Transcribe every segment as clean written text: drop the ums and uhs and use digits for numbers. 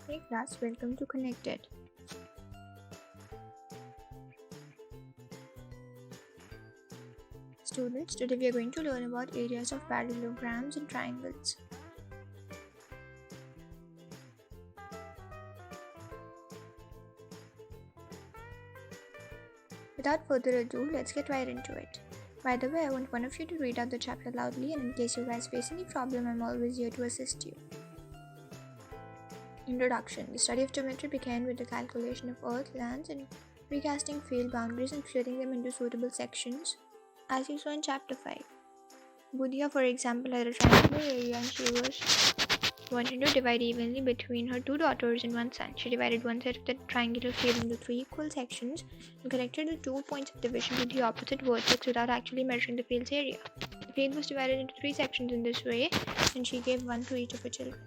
Hey class, welcome to Connected. Students, today we are going to learn about areas of parallelograms and triangles. Without further ado, let's get right into it. By the way, I want one of you to read out the chapter loudly, and in case you guys face any problem, I'm always here to assist you. Introduction. The study of geometry began with the calculation of earth, lands, and recasting field boundaries and splitting them into suitable sections, as you saw in chapter 5. Buddha, for example, had a triangular area and she was wanting to divide evenly between her two daughters and one son. She divided one side of the triangular field into 3 equal sections and connected the 2 points of division to the opposite vertex without actually measuring the field's area. The field was divided into 3 sections in this way, and she gave one to each of her children.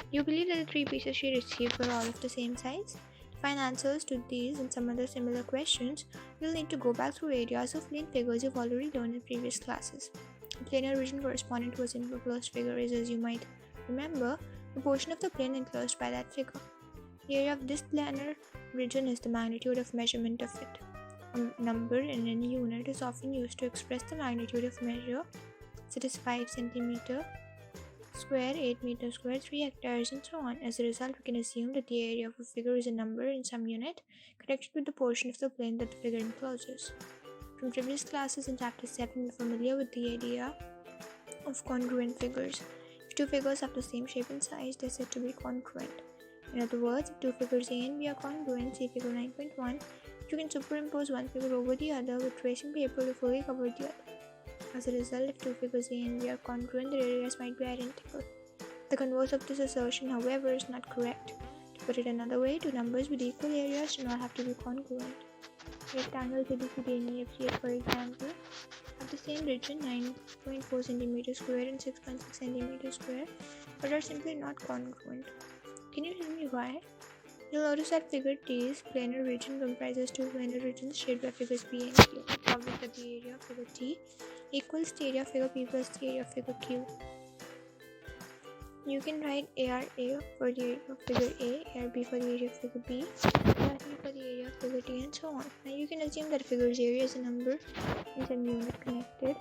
You believe that the 3 pieces she received were all of the same size? To find answers to these and some other similar questions, you'll need to go back through areas of plane figures you've already learned in previous classes. The planar region corresponding to a simple closed figure is, as you might remember, the portion of the plane enclosed by that figure. The area of this planar region is the magnitude of measurement of it. A number in any unit is often used to express the magnitude of measure, such as 5 cm square, 8 meters square, 3 hectares, and so on. As a result, we can assume that the area of a figure is a number in some unit connected with the portion of the plane that the figure encloses. From previous classes in chapter 7, we're familiar with the idea of congruent figures. If two figures have the same shape and size, they're said to be congruent. In other words, if two figures A and B are congruent, see figure 9.1, you can superimpose one figure over the other with tracing paper to fully cover the other. As a result, if two figures A and B are congruent, their areas might be identical. The converse of this assertion, however, is not correct. To put it another way, two numbers with equal areas do not have to be congruent. Rectangles ABCD and EFG, for example, have the same region, 9.4 cm square and 6.6 cm square, but are simply not congruent. Can you tell me why? You'll notice that figure T's planar region comprises two planar regions shaped by figures P and Q. It's obvious that the area of figure T equals the area of figure P plus the area of figure Q. You can write ARA for the area of figure A, ARB for the area of figure B, ARC for the area of figure T, and so on. Now you can assume that a figure's area is a number in some unit connected.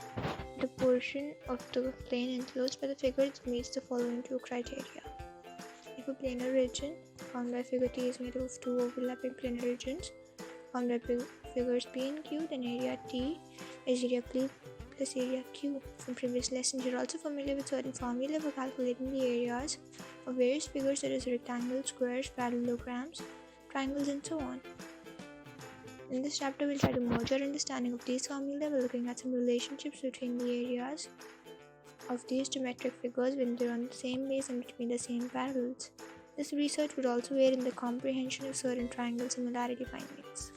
The portion of the plane enclosed by the figure meets the following 2 criteria. If a planar region formed by figure T is made up of 2 overlapping planar regions formed by figures P and Q, then area T is area P plus area Q. From previous lessons, you're also familiar with certain formulae for calculating the areas of various figures such as rectangles, squares, parallelograms, triangles, and so on. In this chapter, we'll try to merge our understanding of these formulae by looking at some relationships between the areas of these geometric figures when they're on the same base and between the same parallels. This research would also aid in the comprehension of certain triangle similarity findings.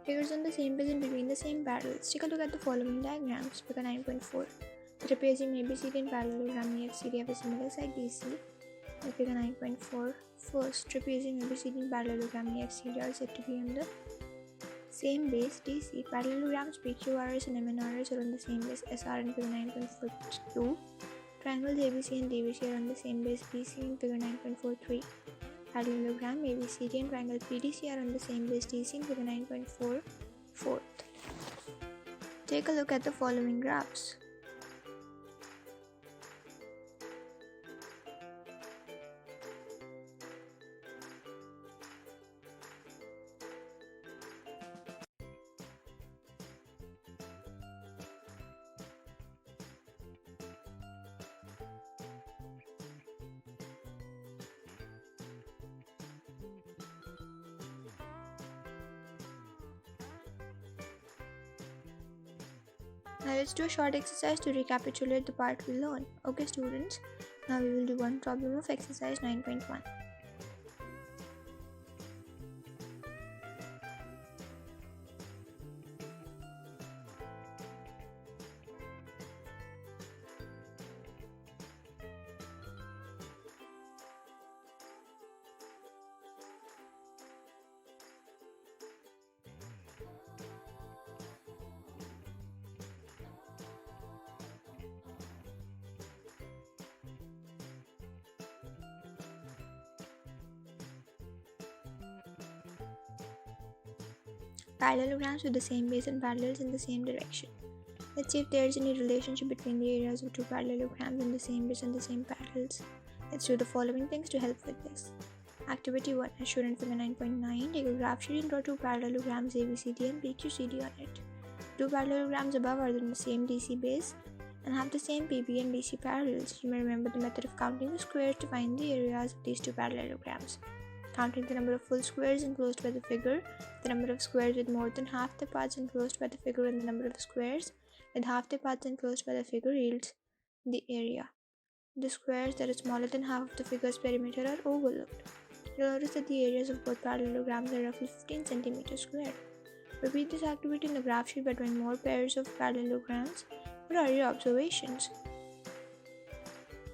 Figures on the same base and between the same parallels. Take a look at the following diagrams. Figure 9.4. The trapezium ABCD and parallelogram EFCD have a similar side DC. In figure 9.4, first, trapezium ABCD and parallelogram EFCD are said to be on the same base DC. Parallelograms PQRS and MNRS are on the same base SR in figure 9.42. Triangles ABC and DBC are on the same base BC in figure 9.43. Parallelogram ABCD and triangle PDC are on the same base DC in figure 9.44. Take a look at the following graphs. Now let's do a short exercise to recapitulate the part we learned. Okay students, now we will do one problem of exercise 9.1. Parallelograms with the same base and parallels in the same direction. Let's see if there is any relationship between the areas of two parallelograms in the same base and the same parallels. Let's do the following things to help with this. Activity 1. As shown in figure 9.9, take a graph sheet and draw two parallelograms ABCD and PQCD on it. Two parallelograms above are in the same DC base and have the same PB and DC parallels. You may remember the method of counting the squares to find the areas of these two parallelograms. Counting the number of full squares enclosed by the figure, the number of squares with more than half the parts enclosed by the figure, and the number of squares with half the parts enclosed by the figure yields the area. The squares that are smaller than half of the figure's perimeter are overlooked. You'll notice that the areas of both parallelograms are roughly 15 cm squared. Repeat this activity in the graph sheet by drawing more pairs of parallelograms. What are your observations?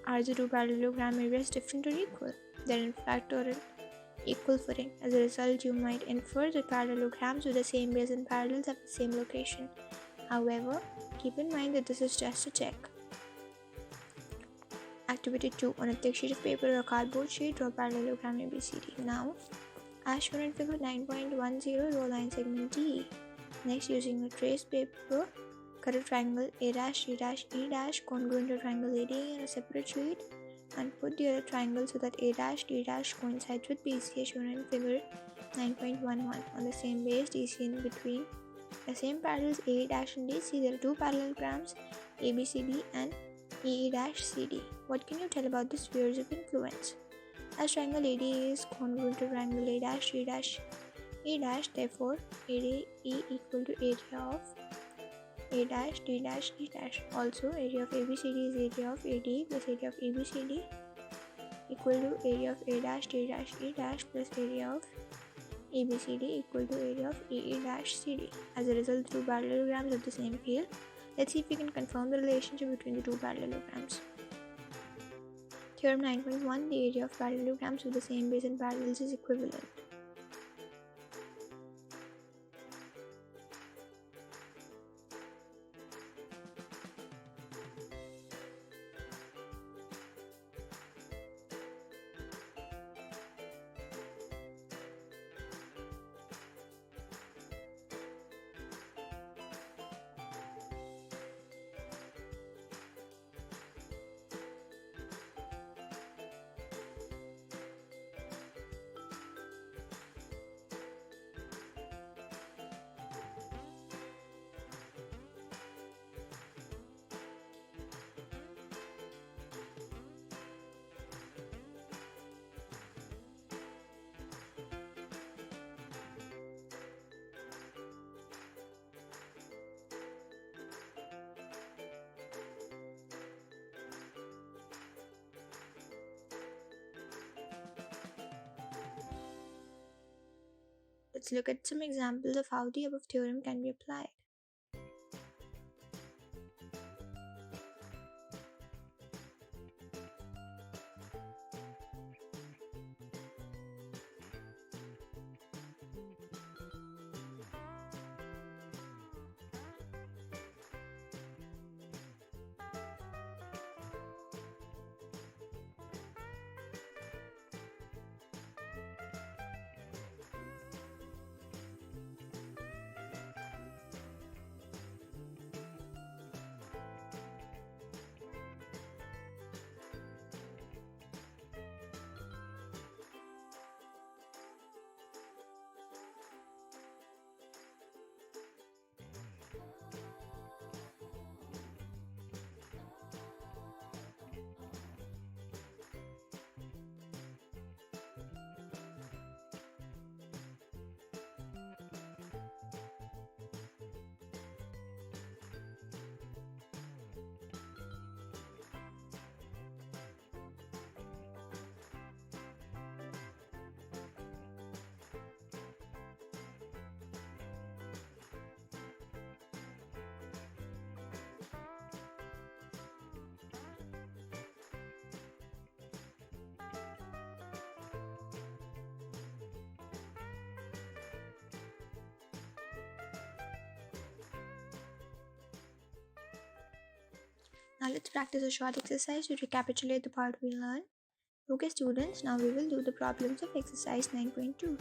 Are the two parallelogram areas different or equal? They're in fact or in equal footing. As a result, you might infer that parallelograms with the same base and parallels have the same location. However, keep in mind that this is just a check. Activity 2. On a thick sheet of paper or a cardboard sheet, draw parallelogram ABCD. Now, as shown in figure 9.10, draw line segment D. Next, using a traced paper, cut a triangle A', congruent to triangle AD on a separate sheet, and put the other triangle so that A', D' coincides with BC as shown in figure 9.11. On the same base, DC in between the same parallels A' and DC, there are two parallelograms ABCD and EE', What can you tell about the spheres of influence? As triangle AD is congruent to triangle A', D', E', therefore ADE equal to area of A', D', E'. Also, area of ABCD is area of AD plus area of ABCD equal to area of A', D', E' plus area of ABCD equal to area of EE', As a result, two parallelograms have the same field. Let's see if we can confirm the relationship between the two parallelograms. Theorem 9.1. The area of parallelograms with the same base and parallels is equivalent. Let's look at some examples of how the above theorem can be applied. Now let's practice a short exercise to recapitulate the part we learned. Okay students, now we will do the problems of exercise 9.2.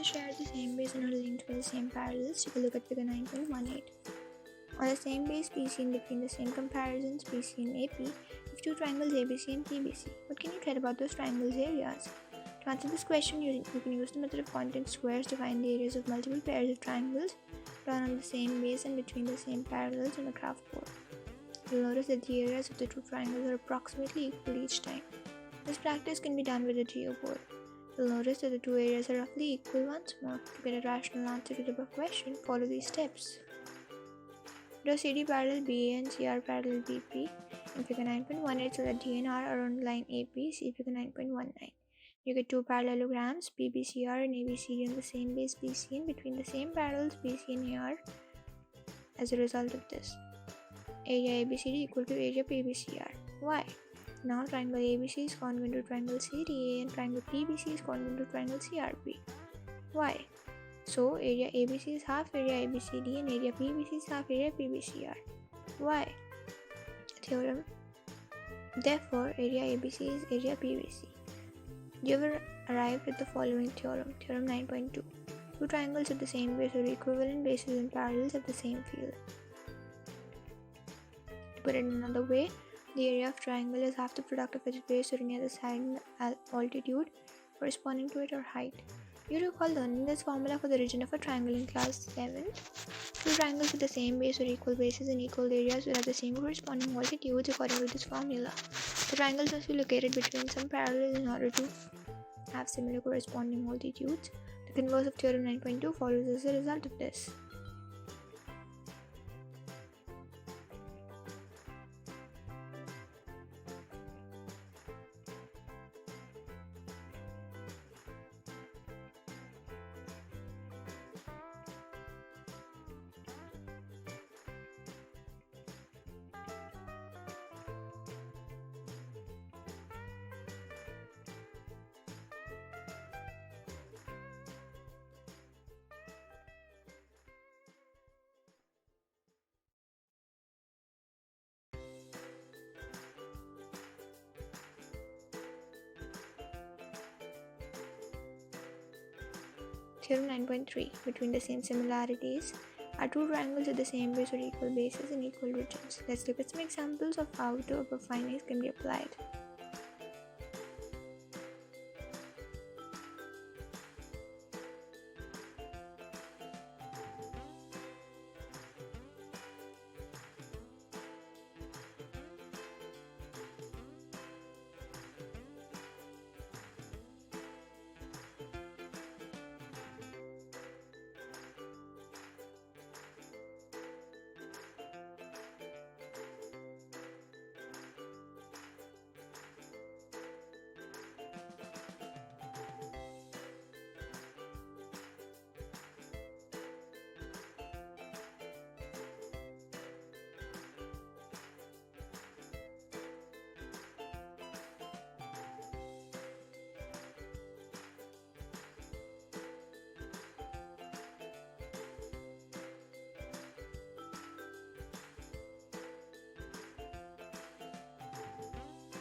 are shared the same base and are linked by the same parallels. Take a look at figure 9.18. On the same base BC and between the same comparisons BC and AP, if two triangles ABC and PBC, what can you tell about those triangles' areas? To answer this question, you can use the method of content squares to find the areas of multiple pairs of triangles drawn on the same base and between the same parallels on the graph board. You'll notice that the areas of the two triangles are approximately equal each time. This practice can be done with a geoboard. You'll notice that the two areas are roughly equal once more. To get a rational answer to the above question, follow these steps. Draw CD parallel BA and CR parallel BP in figure 9.18 so that D and R are on line AP, see figure 9.19. You get two parallelograms BBCR and ABCD on the same base BC and between the same parallels BC and AR as a result of this. Area ABCD equal to area PBCR. Why? Now triangle ABC is congruent to triangle CDA and triangle PBC is congruent to triangle CRP. Why? So area ABC is half area ABCD and area PBC is half area PBCR. Why? Theorem. Therefore, area ABC is area PBC. You have arrived at the following theorem. Theorem 9.2. Two triangles of the same base or equivalent bases and parallels have the same field. To put it another way, the area of triangle is half the product of its base or any other side and altitude corresponding to it or height. You recall learning this formula for the region of a triangle in class 7th. Two triangles with the same base or equal bases and equal areas will have the same corresponding altitudes according to this formula. The triangles must be located between some parallels in order to have similar corresponding altitudes. The converse of theorem 9.2 follows as a result of this. Theorem 9.3. Between the same similarities are two triangles with the same base or equal bases and equal regions. Let's look at some examples of how the above findings can be applied.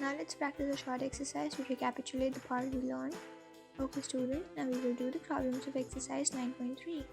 Now let's practice a short exercise to recapitulate the part we learned. Okay students, now we will do the problems of exercise 9.3.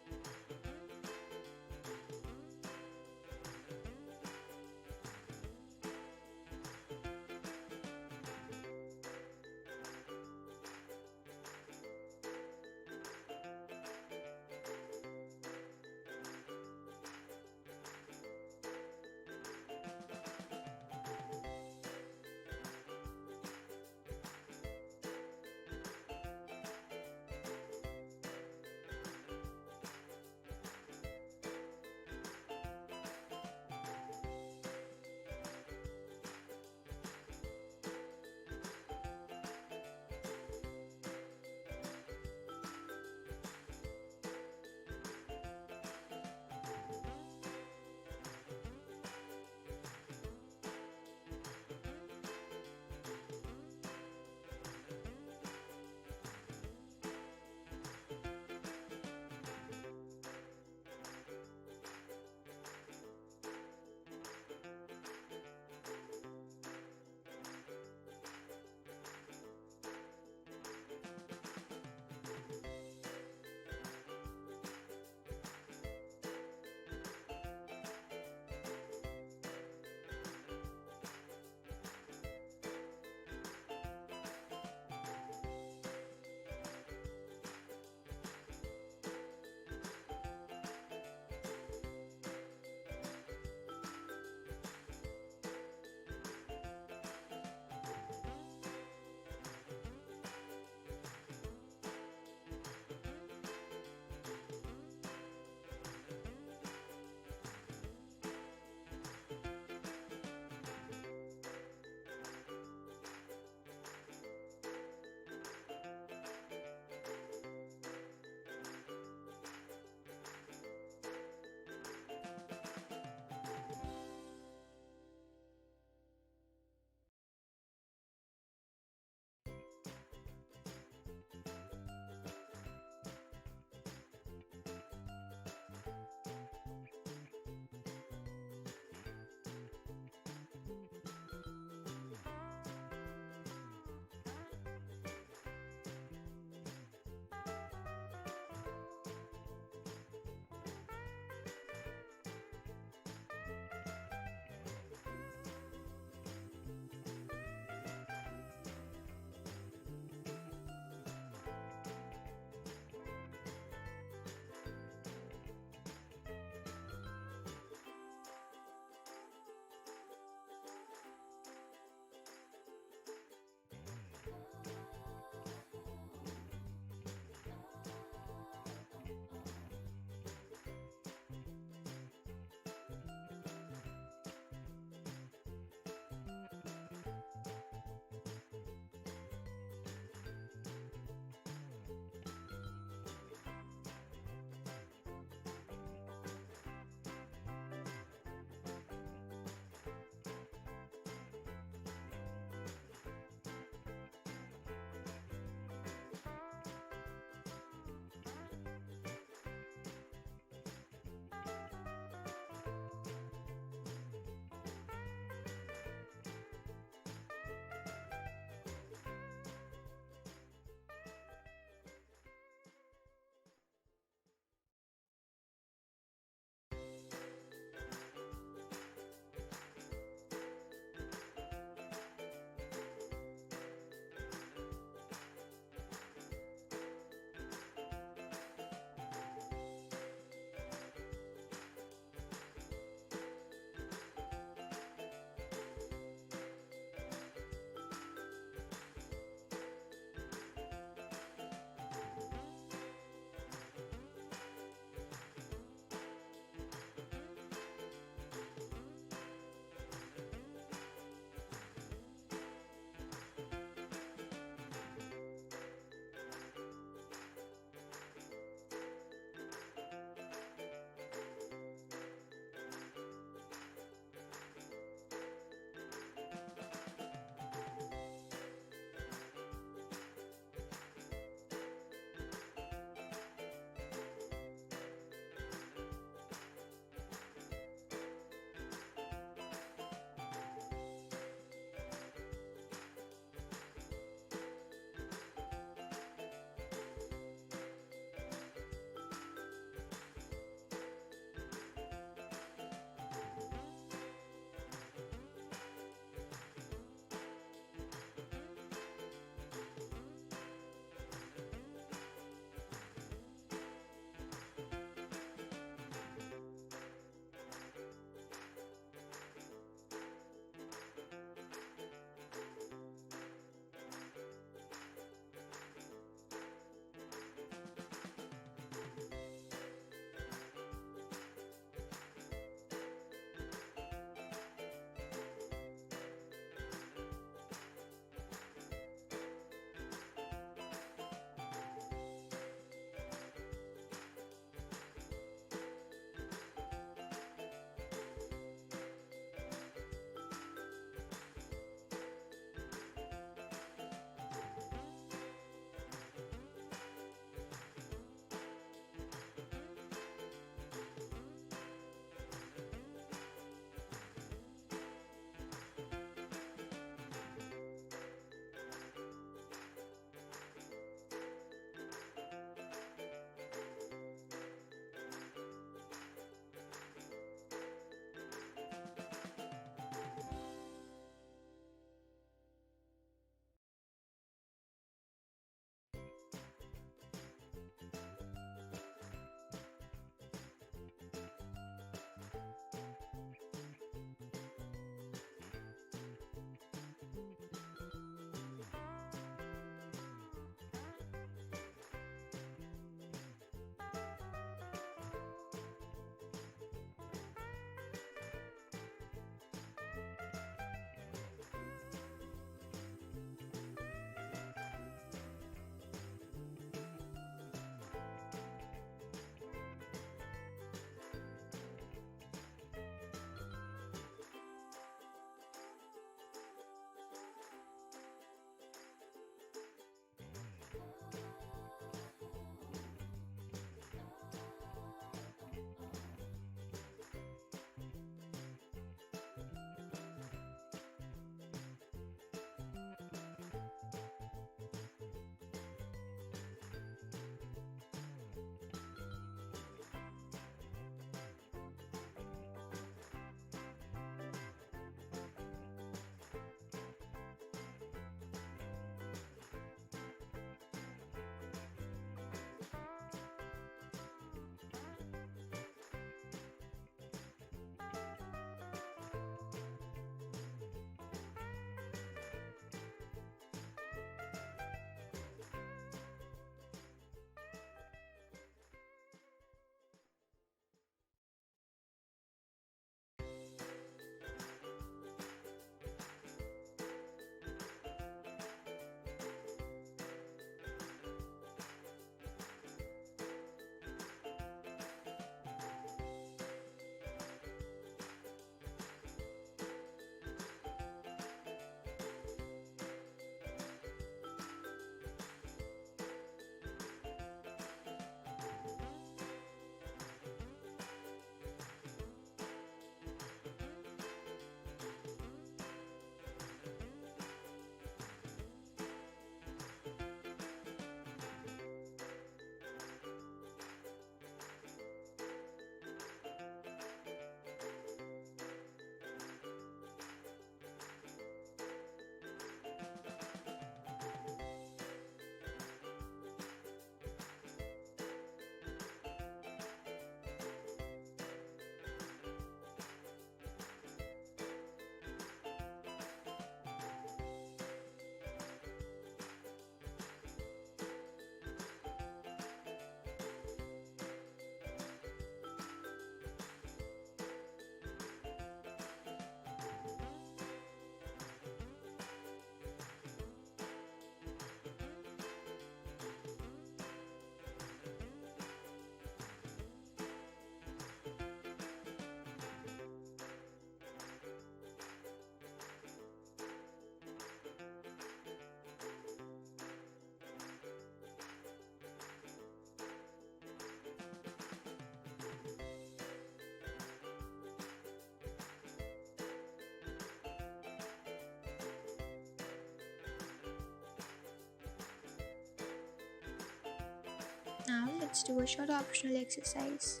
Now let's do a short optional exercise.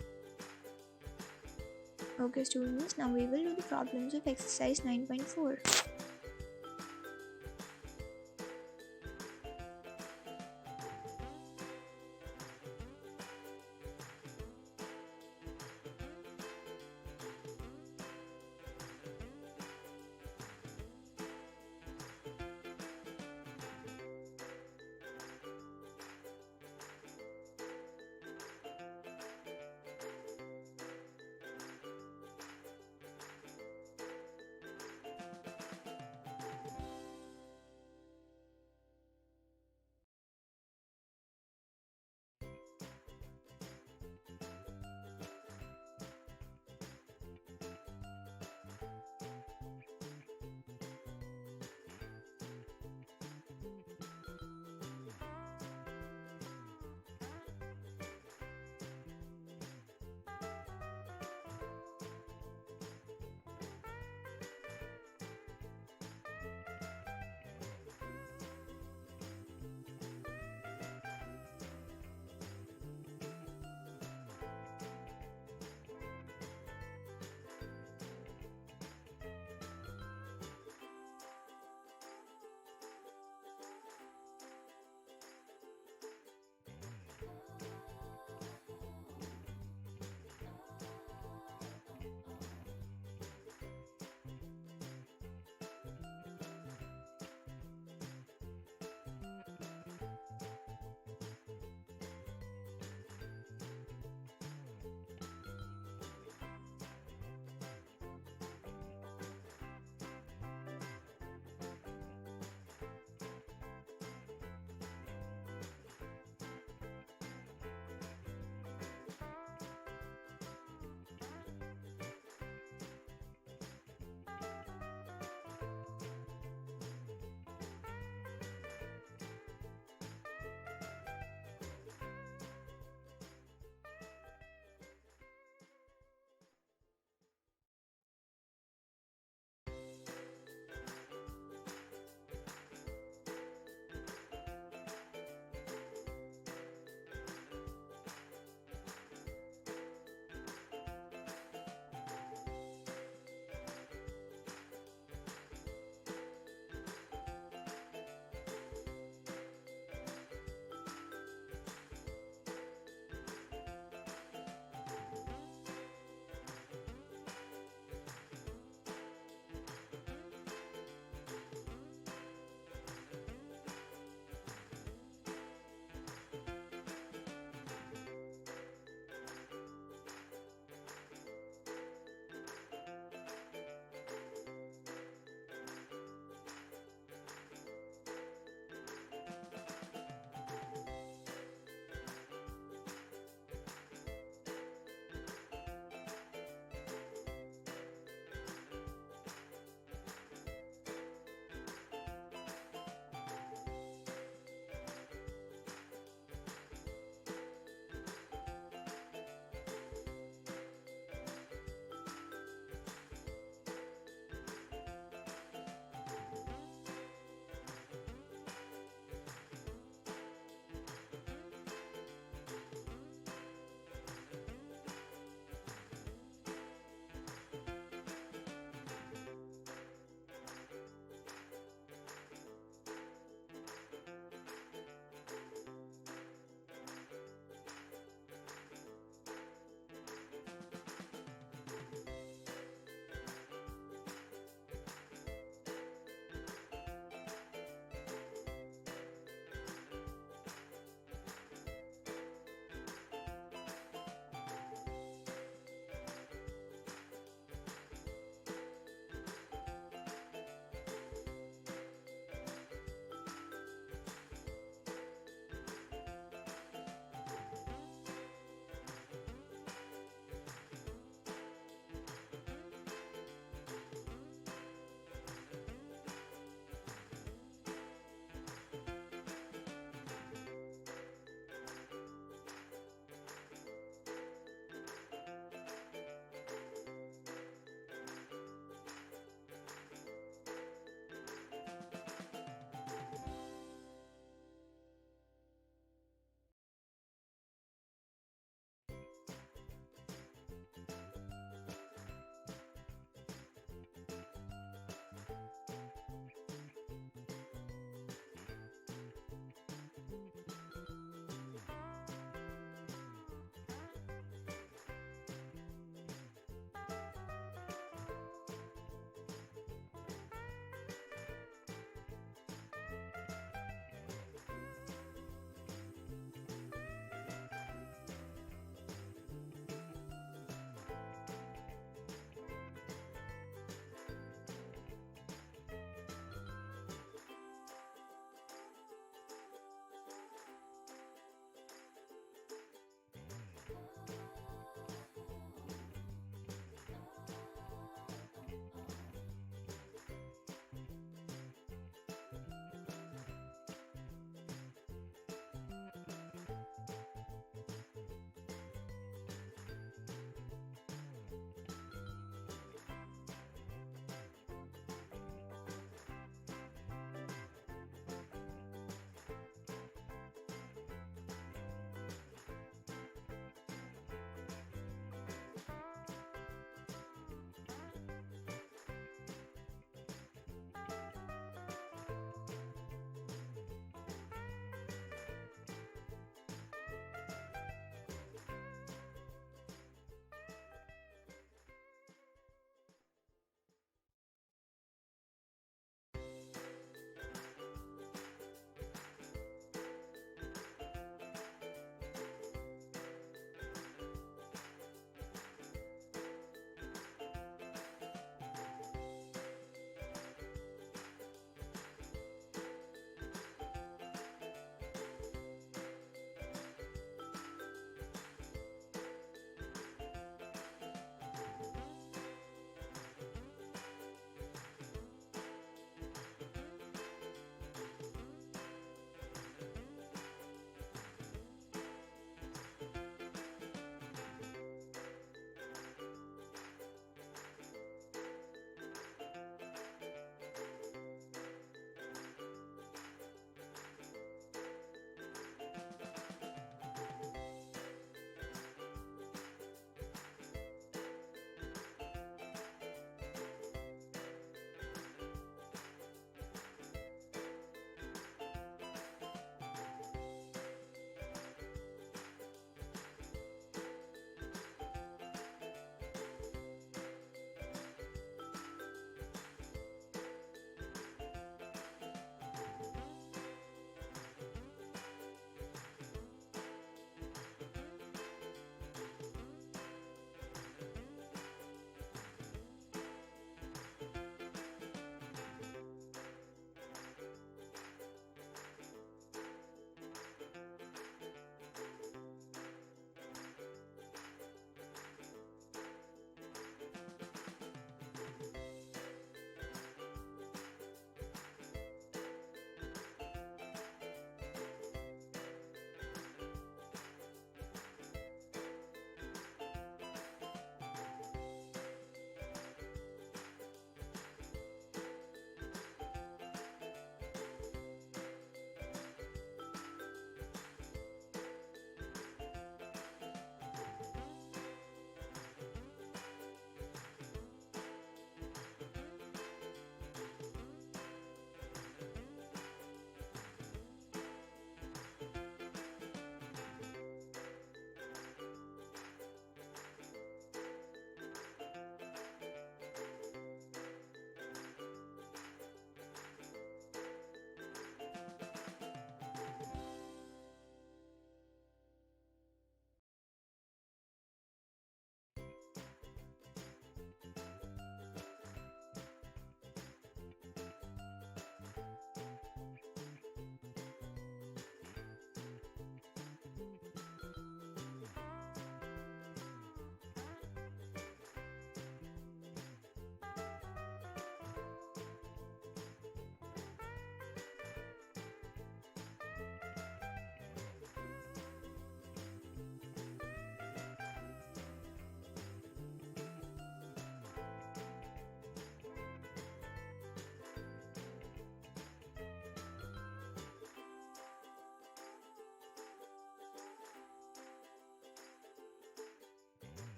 Okay students, now we will do the problems of exercise 9.4.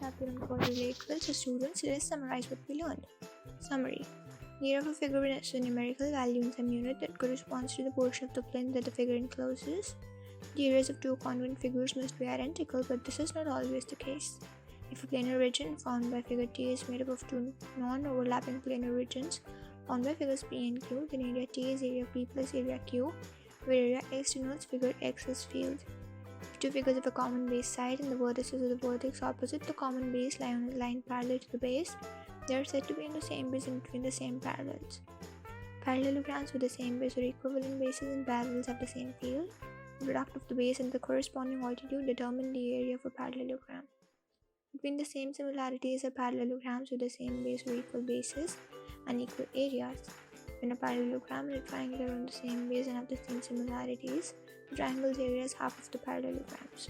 chapter on parallelograms, so students, let's summarize what we learned. Summary. Near of a figure is a numerical value in some unit that corresponds to the portion of the plane that the figure encloses. The areas of two congruent figures must be identical, but this is not always the case. If a planar region found by figure T is made up of two non-overlapping planar regions found by figures P and Q, then area T is area P plus area Q, where area X denotes figure X's field. If two figures have a common base side and the vertices of the vertex opposite the common base lie on a line parallel to the base, they are said to be in the same base and between the same parallels. Parallelograms with the same base or equivalent bases and parallels have the same field. The product of the base and the corresponding altitude determine the area of a parallelogram. Between the same similarities are parallelograms with the same base or equal bases and equal areas. When a parallelogram and a triangle are on the same base and have the same similarities, the triangle's area is half of the parallelograms.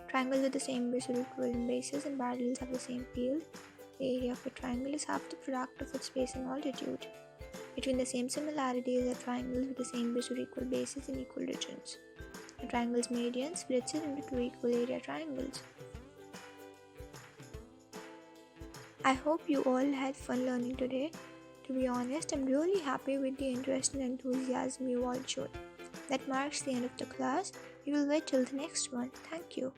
Triangles with the same base or equivalent bases and parallels have the same field. The area of a triangle is half the product of its base and altitude. Between the same similarities are triangles with the same base or equal bases in equal regions. A triangle's median splits it into two equal area triangles. I hope you all had fun learning today. To be honest, I'm really happy with the interest and enthusiasm you all showed. That marks the end of the class. We will wait till the next one. Thank you.